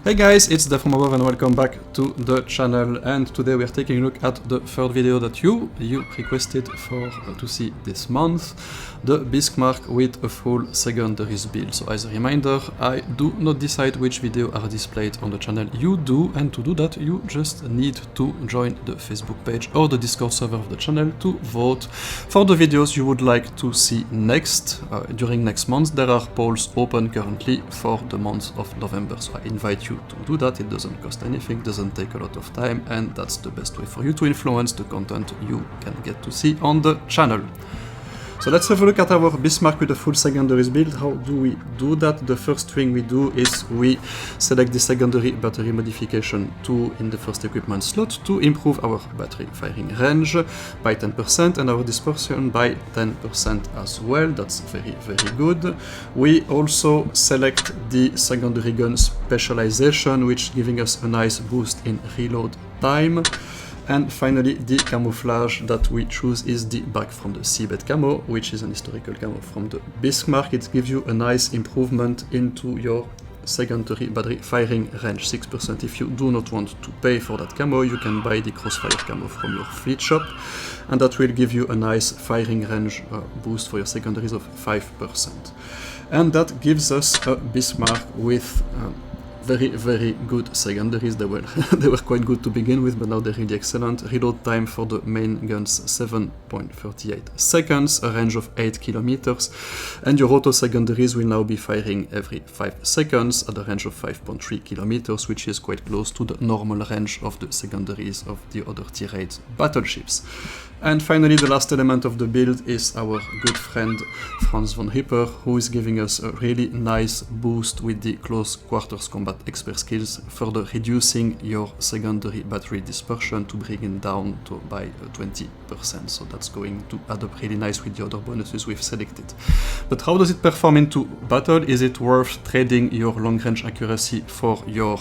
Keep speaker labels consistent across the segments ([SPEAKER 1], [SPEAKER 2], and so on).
[SPEAKER 1] Hey guys, it's DeathFromAbove and welcome back to the channel, and today we are taking a look at the third video that you requested to see this month, the Bismarck with a full secondaries build. So as a reminder, I do not decide which video are displayed on the channel, you do, and to do that you just need to join the Facebook page or the Discord server of the channel to vote for the videos you would like to see next. During next month there are polls open currently for the month of November, so I invite you to do that. It doesn't cost anything, doesn't take a lot of time, and that's the best way for you to influence the content you can get to see on the channel. So let's have a look at our Bismarck with a full secondaries build. How do we do that? The first thing we do is we select the secondary battery modification 2 in the first equipment slot to improve our battery firing range by 10% and our dispersion by 10% as well. That's very good. We also select the secondary gun specialization, which giving us a nice boost in reload time. And finally, the camouflage that we choose is the back from the seabed camo, which is an historical camo from the Bismarck. It gives you a nice improvement into your secondary battery firing range, 6%. If you do not want to pay for that camo, you can buy the crossfire camo from your fleet shop, and that will give you a nice firing range boost for your secondaries of 5%. And that gives us a Bismarck with very good secondaries. They were quite good to begin with, but now they're really excellent. Reload time for the main guns 7.38 seconds, a range of 8 kilometers, and your auto secondaries will now be firing every 5 seconds at a range of 5.3 kilometers, which is quite close to the normal range of the secondaries of the other tier 8 battleships. And finally, the last element of the build is our good friend Franz von Ripper, who is giving us a really nice boost with the close quarters combat expert skills, further reducing your secondary battery dispersion to bring it down by 20%. So that's going to add up really nice with the other bonuses we've selected. But how does it perform into battle? Is it worth trading your long range accuracy for your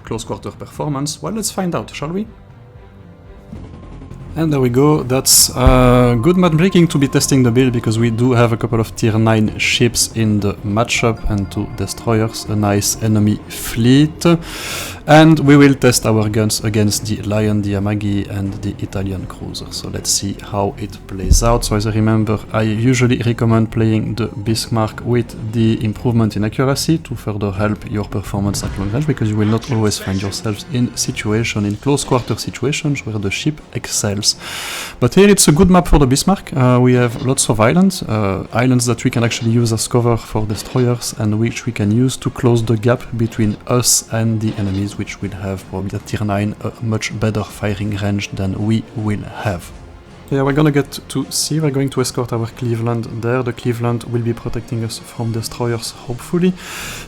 [SPEAKER 1] close quarter performance? Well, let's find out, shall we? And there we go. That's good matchmaking to be testing the build, because we do have a couple of tier 9 ships in the matchup and 2 destroyers, a nice enemy fleet. And we will test our guns against the Lion, the Amagi and the Italian cruiser. So let's see how it plays out. So as I remember, I usually recommend playing the Bismarck with the improvement in accuracy to further help your performance at long range, because you will not always find yourselves in close quarter situations where the ship excels. But here it's a good map for the Bismarck. We have lots of islands that we can actually use as cover for destroyers, and which we can use to close the gap between us and the enemies, which will have probably at tier 9 a much better firing range than we will have. Yeah, we're gonna get to sea. We're going to escort our Cleveland there. The Cleveland will be protecting us from destroyers, hopefully.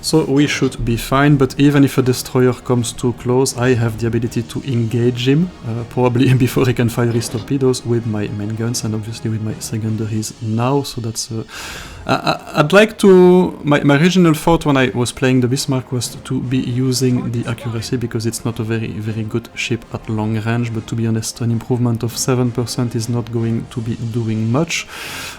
[SPEAKER 1] So we should be fine, but even if a destroyer comes too close, I have the ability to engage him, probably before he can fire his torpedoes, with my main guns and obviously with my secondaries now. So that's... I'd like to... My original thought when I was playing the Bismarck was to be using the accuracy, because it's not a very good ship at long range, but to be honest, an improvement of 7% is not going to be doing much,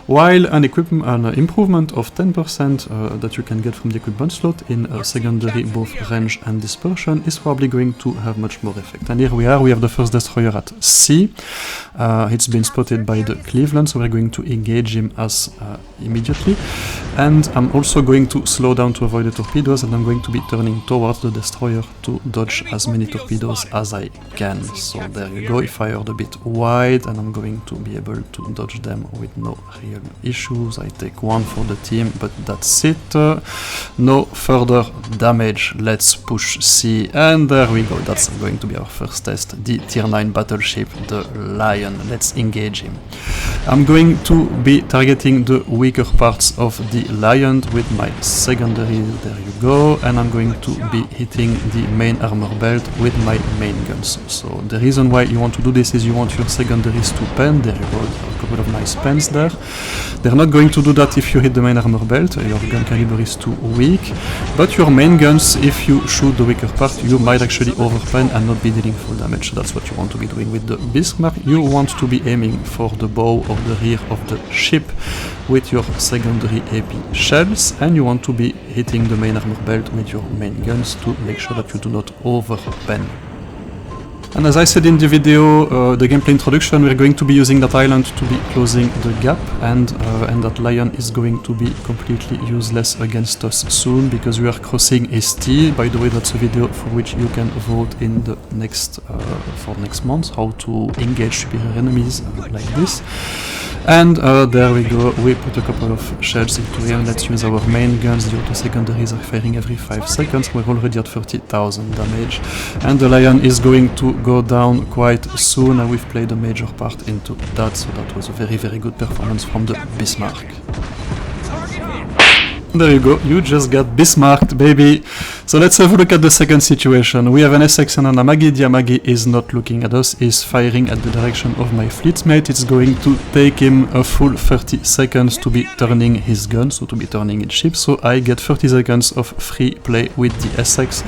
[SPEAKER 1] while an improvement of 10% that you can get from the equipment slot in secondary both range and dispersion is probably going to have much more effect. And here we are, we have the first destroyer at sea. It's been spotted by the Cleveland, so we're going to engage him as immediately. And I'm also going to slow down to avoid the torpedoes, and I'm going to be turning towards the destroyer to dodge as many torpedoes as I can. So there you go, he fired a bit wide, and I'm going to be able to dodge them with no real issues. I take one for the team, but that's it. No further damage. Let's push C, and there we go. That's going to be our first test. The tier 9 battleship, the Lion. Let's engage him. I'm going to be targeting the weaker parts of the Lion with my secondary. There you go. And I'm going to be hitting the main armor belt with my main guns. So the reason why you want to do this is you want your secondaries to pay pen. There you go, a couple of nice pens there. They're not going to do that if you hit the main armor belt, your gun caliber is too weak. But your main guns, if you shoot the weaker part, you might actually overpen and not be dealing full damage. So that's what you want to be doing with the Bismarck. You want to be aiming for the bow or the rear of the ship with your secondary AP shells, and you want to be hitting the main armor belt with your main guns to make sure that you do not overpen. And as I said in the video, the gameplay introduction, we're going to be using that island to be closing the gap, and that lion is going to be completely useless against us soon because we are crossing ST. By the way, that's a video for which you can vote in the next for next month, how to engage superior enemies like this. And there we go, we put a couple of shells into here. Let's use our main guns. The auto secondaries are firing every 5 seconds. We're already at 30,000 damage. And the lion is going to go down quite soon, and we've played a major part into that, so that was a very, very good performance from the Bismarck. There you go, you just got Bismarcked, baby! So let's have a look at the second situation. We have an Essex and an Amagi. The Amagi is not looking at us, is firing at the direction of my fleetmate. It's going to take him a full 30 seconds to be turning his gun, so to be turning his ship. So I get 30 seconds of free play with the Essex,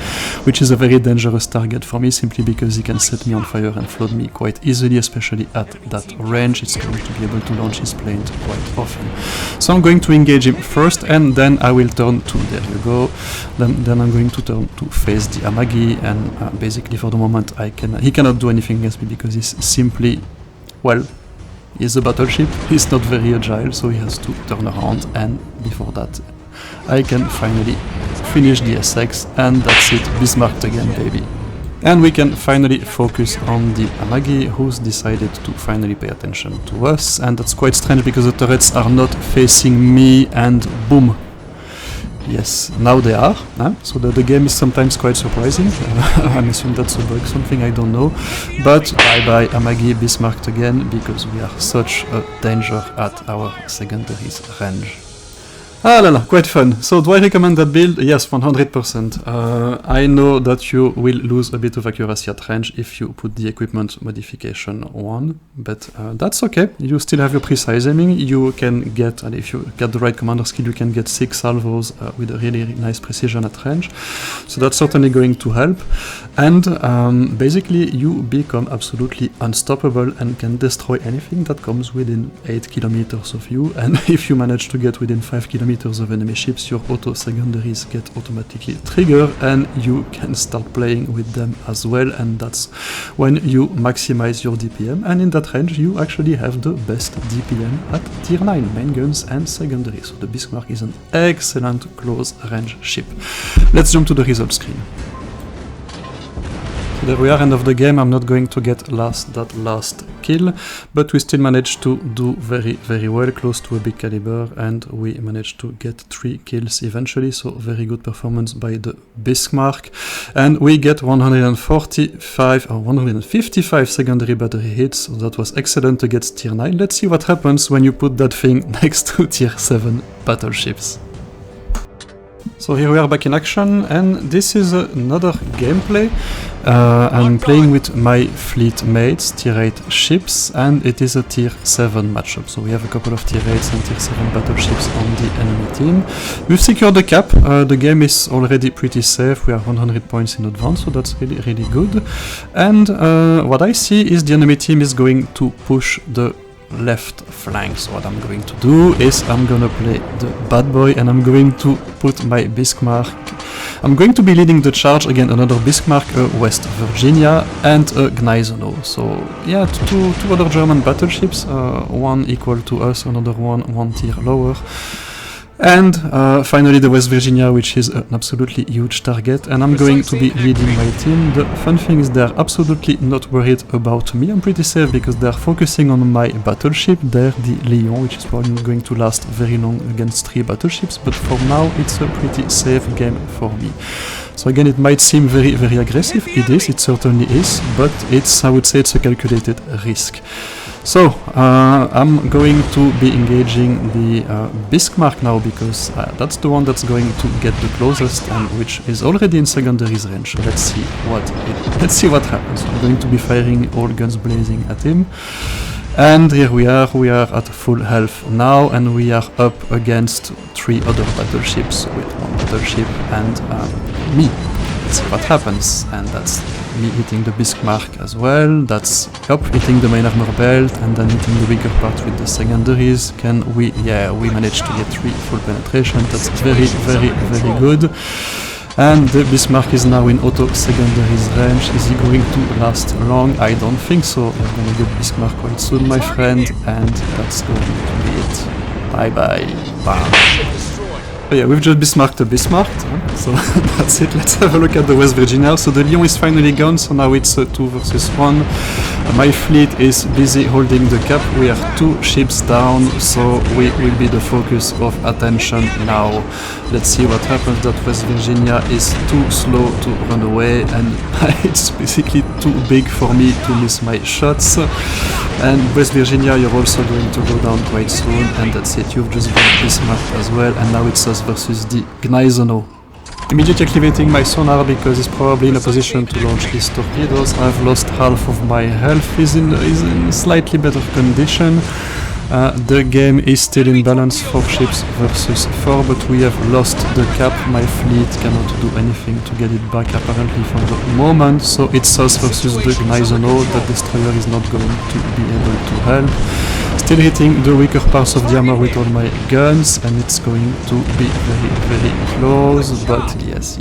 [SPEAKER 1] which is a very dangerous target for me, simply because he can set me on fire and flood me quite easily, especially at that range. It's going to be able to launch his plane quite often. So I'm going to engage him first, and then I will turn to, there you go, then I'm going to turn to face the Amagi, and basically for the moment he cannot do anything against me because he's simply, well, he's a battleship, he's not very agile, so he has to turn around, and before that I can finally finish the SX, and that's it, Bismarcked again, baby. And we can finally focus on the Amagi, who's decided to finally pay attention to us, and that's quite strange because the turrets are not facing me, and boom! Yes, now they are, so the game is sometimes quite surprising. I'm assuming that's a bug, something I don't know. But bye-bye Amagi, Bismarcked again, because we are such a danger at our secondaries range. Ah la la, quite fun. So do I recommend that build? Yes, 100%. I know that you will lose a bit of accuracy at range if you put the equipment modification on, but that's okay. You still have your precise aiming. You can get, and if you get the right commander skill, you can get 6 salvos with a really nice precision at range. So that's certainly going to help. And basically you become absolutely unstoppable and can destroy anything that comes within 8 kilometers of you. And if you manage to get within 5 kilometers of enemy ships, your auto secondaries get automatically triggered, and you can start playing with them as well, and that's when you maximize your DPM, and in that range you actually have the best DPM at tier 9, main guns and secondaries. So the Bismarck is an excellent close range ship. Let's jump to the result screen. So there we are, end of the game. I'm not going to get that last kill, but we still managed to do very, very well, close to a big caliber, and we managed to get 3 kills eventually, so very good performance by the Bismarck. And we get 145 or 155 secondary battery hits, so that was excellent against tier 9. Let's see what happens when you put that thing next to tier 7 battleships. So here we are back in action, and this is another gameplay. I'm playing with my fleet mates, tier 8 ships, and it is a tier 7 matchup. So we have a couple of tier 8s and tier 7 battleships on the enemy team. We've secured the cap. The game is already pretty safe. We are 100 points in advance, so that's really, really good. And what I see is the enemy team is going to push the left flank. So what I'm going to do is I'm gonna play the bad boy, and I'm going to put my Bismarck. I'm going to be leading the charge against another Bismarck, West Virginia, and a Gneisenau. So yeah, two other German battleships, one equal to us, another one tier lower. And finally the West Virginia, which is an absolutely huge target, and I'm going to be leading my team. The fun thing is they're absolutely not worried about me. I'm pretty safe because they're focusing on my battleship there, the Lion, which is probably not going to last very long against 3 battleships, but for now it's a pretty safe game for me. So again, it might seem very, very aggressive. It is, it certainly is, but it's, I would say it's a calculated risk. So, I'm going to be engaging the Bismarck now, because that's the one that's going to get the closest, and which is already in secondaries range. So let's see what happens. I'm going to be firing all guns blazing at him. And here we are at full health now, and we are up against 3 other battleships with 1 battleship and me. Let's see what happens, and that's me hitting the Bismarck as well. That's Yop hitting the main armor belt and then hitting the weaker part with the secondaries. Can we? Yeah, we managed to get 3 full penetration. That's very, very, very good. And the Bismarck is now in auto secondaries range. Is he going to last long? I don't think so. You're gonna get Bismarck quite soon, my friend, and that's going to be it. Bye bye. Bam. Oh yeah, we've just Bismarcked the Bismarcked, so that's it. Let's have a look at the West Virginia. So the Lion is finally gone, so now it's 2 versus 1. My fleet is busy holding the cap. We are 2 ships down, so we will be the focus of attention now. Let's see what happens. That West Virginia is too slow to run away, and it's basically too big for me to miss my shots. And West Virginia, you're also going to go down quite soon, and that's it. You've just got Bismarck as well, and now it's us versus the Gneisenau. Immediately activating my sonar because he's probably in a position to launch his torpedoes. I've lost half of my health. He's in slightly better condition. The game is still in balance, 4 ships versus 4, but we have lost the cap. My fleet cannot do anything to get it back apparently for the moment, so it's us versus the Gneisenau. The destroyer is not going to be able to help. Still hitting the weaker parts of the armor with all my guns, and it's going to be very, very close, but yes,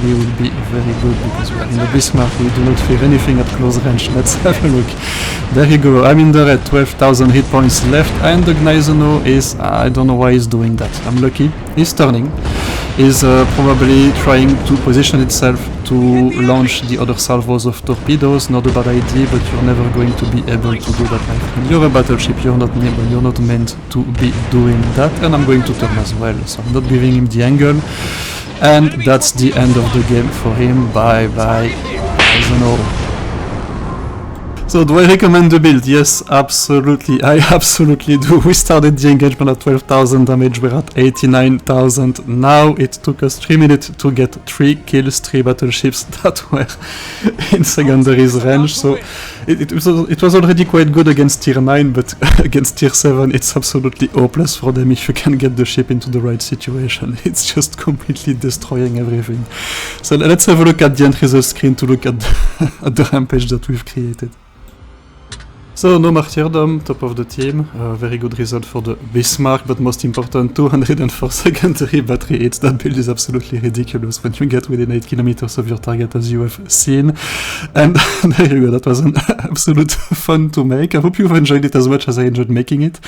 [SPEAKER 1] we will be very good because we are in the Bismarck. We do not fear anything at close range. Let's have a look. There you go, I'm in the red, 12,000 hit points left, and the Gneisenau is, I don't know why he's doing that. I'm lucky. He's turning. He's probably trying to position itself to launch the other salvos of torpedoes. Not a bad idea, but you're never going to be able to do that, my friend. You're a battleship, you're not meant to be doing that, and I'm going to turn as well, so I'm not giving him the angle. And that's the end of the game for him. Bye bye. I don't know. So do I recommend the build? Yes, absolutely. I absolutely do. We started the engagement at 12,000 damage. We're at 89,000 now. It took us 3 minutes to get 3 kills, 3 battleships that were in secondaries range. So it was already quite good against tier 9, but against tier 7 it's absolutely hopeless for them if you can get the ship into the right situation. It's just completely destroying everything. So let's have a look at the end result screen to look at the rampage that we've created. So no martyrdom, top of the team, very good result for the Bismarck, but most important, 204 secondary battery hits. That build is absolutely ridiculous when you get within 8 kilometers of your target, as you have seen. And there you go, that was an absolute fun to make. I hope you've enjoyed it as much as I enjoyed making it.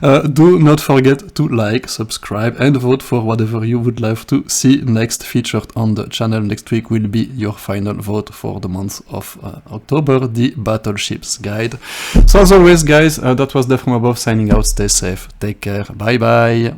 [SPEAKER 1] Do not forget to like, subscribe, and vote for whatever you would love to see next featured on the channel. Next week will be your final vote for the month of October, the Battleships Guide. So as always guys, that was DeathFromAbove signing out. Stay safe, take care, bye bye.